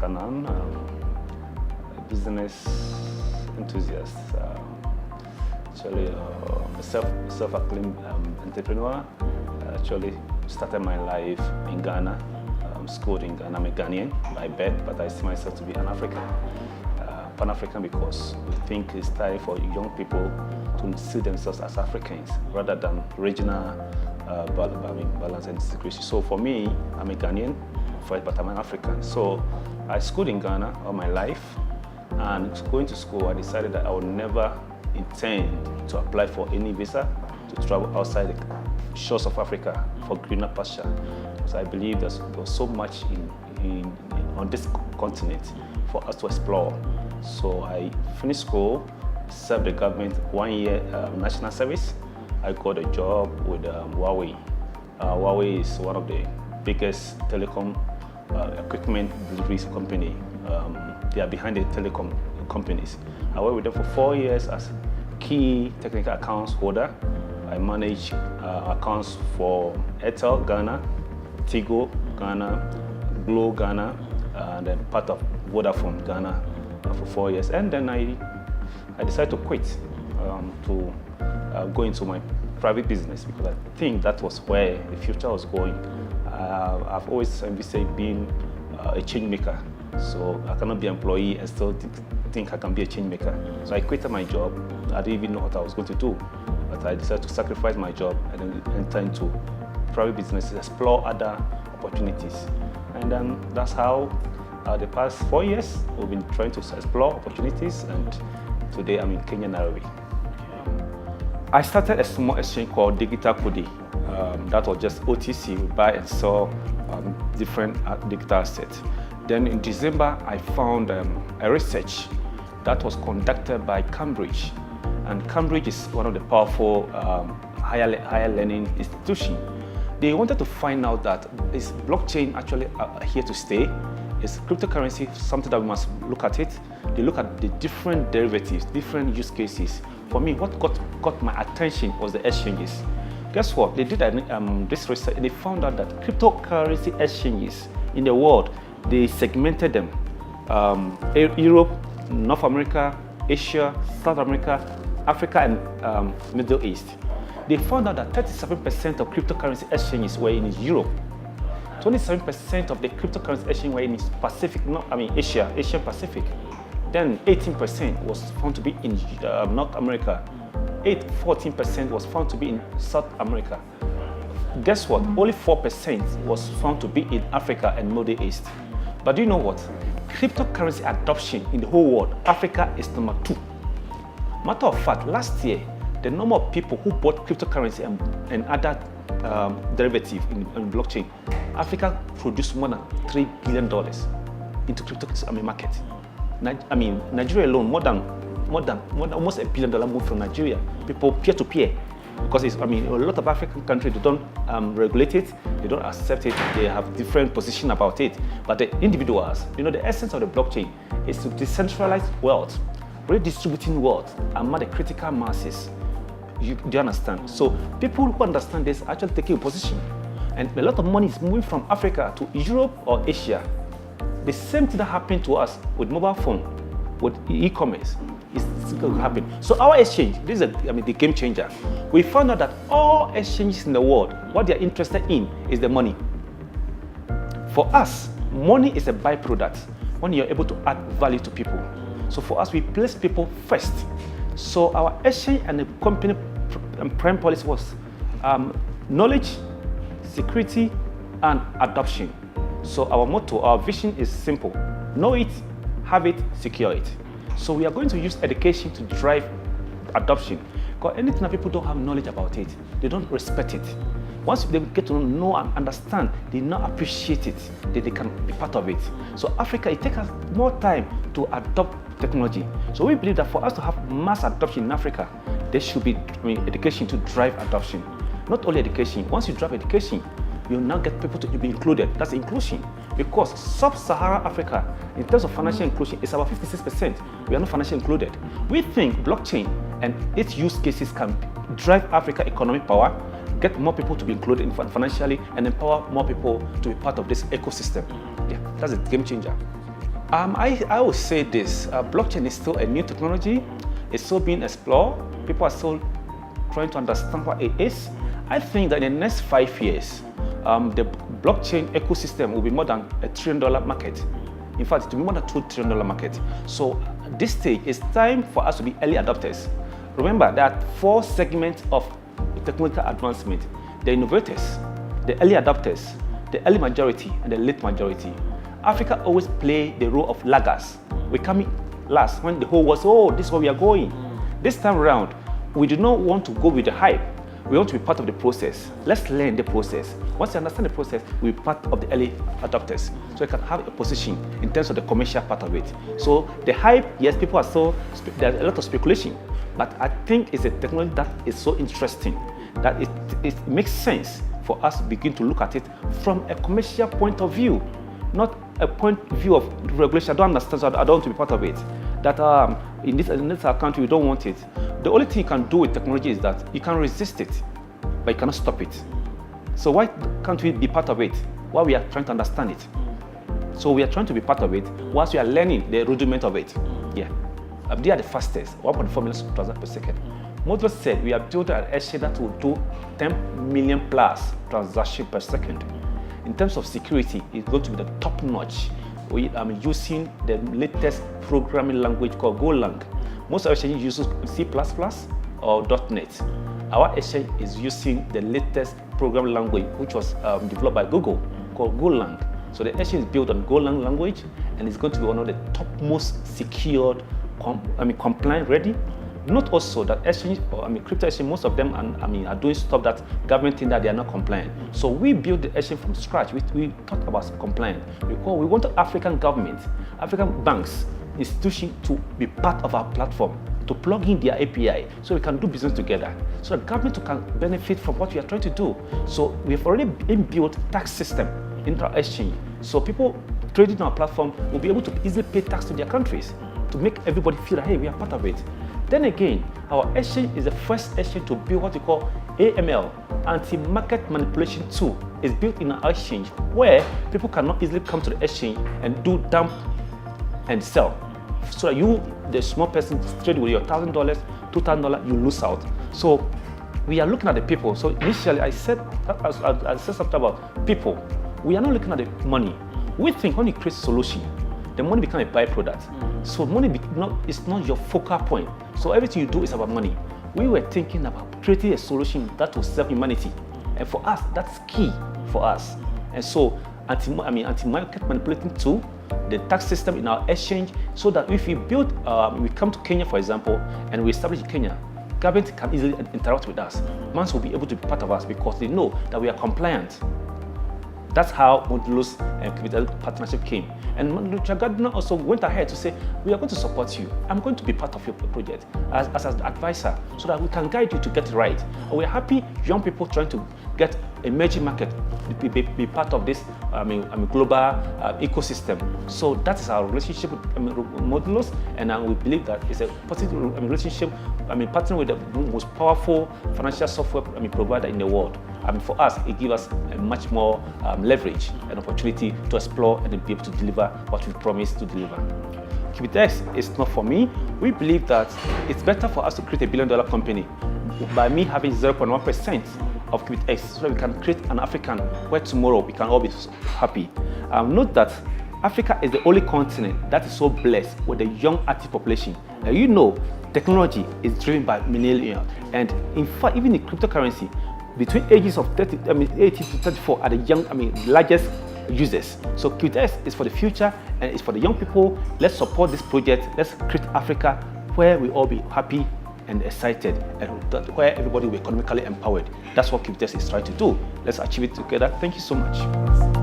Annan, a business enthusiast, actually a self-acclaimed entrepreneur. Actually started my life in Ghana, schooled in Ghana. I'm a Ghanaian by birth, but I see myself to be an African. Pan-African because we think it's time for young people to see themselves as Africans rather than regional balance and secrecy. So for me, I'm a Ghanaian, but I'm an African. So I schooled in Ghana all my life, and going to school, I decided that I would never intend to apply for any visa to travel outside the shores of Africa for greener pasture. Because I believe there was so much on this continent for us to explore. So I finished school, served the government 1 year national service. I got a job with Huawei. Huawei is one of the biggest telecom equipment deliveries company. They are behind the telecom companies. I worked with them for 4 years as key technical accounts holder. I manage accounts for Airtel Ghana, Tigo Ghana, Glo Ghana, and then part of Vodafone Ghana for 4 years. And then I decided to quit to go into my private business because I think that was where the future was going. I've always envisaged being a change maker. So I cannot be an employee and still think I can be a change maker. So I quit my job. I didn't even know what I was going to do. But I decided to sacrifice my job and then enter into private businesses, explore other opportunities. And then that's how the past 4 years we've been trying to explore opportunities, and today I'm in Kenya, Nairobi. I started a small exchange called Digital Kudi. That was just OTC, we buy and sell different digital assets. Then in December, I found a research that was conducted by Cambridge. And Cambridge is one of the powerful higher learning institutions. They wanted to find out that is blockchain actually here to stay? Is cryptocurrency something that we must look at it? They look at the different derivatives, different use cases. For me, what got my attention was the exchanges. Guess what? They did this research and they found out that cryptocurrency exchanges in the world, they segmented them. Europe, North America, Asia, South America, Africa, and Middle East. They found out that 37% of cryptocurrency exchanges were in Europe. 27% of the cryptocurrency exchange were in Asia, Asian Pacific. Then 18% was found to be in North America. 14% was found to be in South America. Guess what? Only 4% was found to be in Africa and Middle East. But do you know what? Cryptocurrency adoption in the whole world, Africa is number 2. Matter of fact, last year, the number of people who bought cryptocurrency and other derivatives in blockchain, Africa produced more than $3 billion into crypto market. Nigeria alone, more than almost $1 billion moved from Nigeria. People peer to peer, because a lot of African countries, they don't regulate it, they don't accept it, they have different position about it. But the individuals, the essence of the blockchain is to decentralize wealth, redistributing wealth among the critical masses. Do you understand? So people who understand this are actually taking a position. And a lot of money is moving from Africa to Europe or Asia. The same thing that happened to us with mobile phone, with e-commerce, is going to happen. So our exchange, this is the game changer. We found out that all exchanges in the world, what they're interested in is the money. For us, money is a byproduct when you're able to add value to people. So for us, we place people first. So our exchange and the company prime policy was knowledge, security, and adoption. So our motto, our vision is simple: know it, have it, secure it. So we are going to use education to drive adoption. Because anything that people don't have knowledge about it, they don't respect it. Once they get to know and understand, they now appreciate it, that they can be part of it. So Africa, it takes us more time to adopt technology. So we believe that for us to have mass adoption in Africa, there should be education to drive adoption. Not only education, once you drive education, you now get people to be included. That's inclusion. Because sub-Saharan Africa, in terms of financial inclusion, is about 56%. We are not financially included. We think blockchain and its use cases can drive Africa economic power, get more people to be included financially, and empower more people to be part of this ecosystem. Yeah, that's a game changer. I would say this, blockchain is still a new technology. It's still being explored. People are still trying to understand what it is. I think that in the next 5 years, the blockchain ecosystem will be more than $1 trillion market. In fact, it will be more than $2 trillion market. So at this stage, it's time for us to be early adopters. Remember, there are 4 segments of technological advancement: the innovators, the early adopters, the early majority, and the late majority. Africa always play the role of laggards. We come in last when the whole world says, oh, this is where we are going. This time around, we do not want to go with the hype. We want to be part of the process. Let's learn the process. Once you understand the process, we'll be part of the early adopters. So you can have a position in terms of the commercial part of it. So the hype, yes, people are so, there's a lot of speculation, but I think it's a technology that is so interesting that it makes sense for us to begin to look at it from a commercial point of view, not a point of view of regulation. I don't understand, so I don't want to be part of it. That in this country, we don't want it. The only thing you can do with technology is that you can resist it, but you cannot stop it. So why can't we be part of it while we are trying to understand it? So we are trying to be part of it whilst we are learning the rudiment of it. Yeah, they are the fastest, 1.4 million transactions per second. Model said we have built an exchange that will do 10 million plus transactions per second. In terms of security, it's going to be the top notch. We are using the latest programming language called Golang. Most of our exchange uses C++ or .NET. Our exchange is using the latest programming language, which was developed by Google, called Golang. So the exchange is built on Golang language, and it's going to be one of the topmost secured, compliant ready. Note also that exchange, crypto exchange, most of them are doing stuff that government think that they are not compliant. So we build the exchange from scratch. We talk about compliant because we want the African government, African banks, institutions to be part of our platform, to plug in their API so we can do business together. So the government can benefit from what we are trying to do. So we have already inbuilt tax system into our exchange. So people trading on our platform will be able to easily pay tax to their countries to make everybody feel that, hey, we are part of it. Then again, our exchange is the first exchange to build what we call AML, anti-market manipulation tool. It's built in our exchange where people cannot easily come to the exchange and do dump and sell. So that you, the small person, trade with your $1,000, $2,000, you lose out. So we are looking at the people. So initially I said something about people. We are not looking at the money. We think when you create a solution, the money becomes a byproduct. So money is not your focal point. So everything you do is about money. We were thinking about creating a solution that will serve humanity. And for us, that's key for us. And so anti-market manipulating tool, the tax system in our exchange, so that if we build, we come to Kenya, for example, and we establish in Kenya, government can easily interact with us. Banks will be able to be part of us because they know that we are compliant. That's how Modulo's and KuBitX partnership came. And Mr. Gardner also went ahead to say, we are going to support you. I'm going to be part of your project as an advisor so that we can guide you to get it right. And we're happy young people trying to get emerging market, be part of this global ecosystem. So that is our relationship with Modulos, and we believe that it's a positive relationship, partnering with the most powerful financial software provider in the world. For us, it gives us a much more leverage and opportunity to explore and be able to deliver what we promised to deliver. KuBitX is not for me. We believe that it's better for us to create a $1 billion company by me having 0.1% of KuBitX so that we can create an African where tomorrow we can all be happy. Note that Africa is the only continent that is so blessed with a young active population. Now you know technology is driven by millennials, and in fact even in cryptocurrency, between ages of 18 to 34 are the young, largest users. So KuBitX is for the future and it's for the young people. Let's support this project. Let's create Africa where we all be happy and excited, and where everybody will be economically empowered. That's what KuBitX is trying to do. Let's achieve it together. Thank you so much.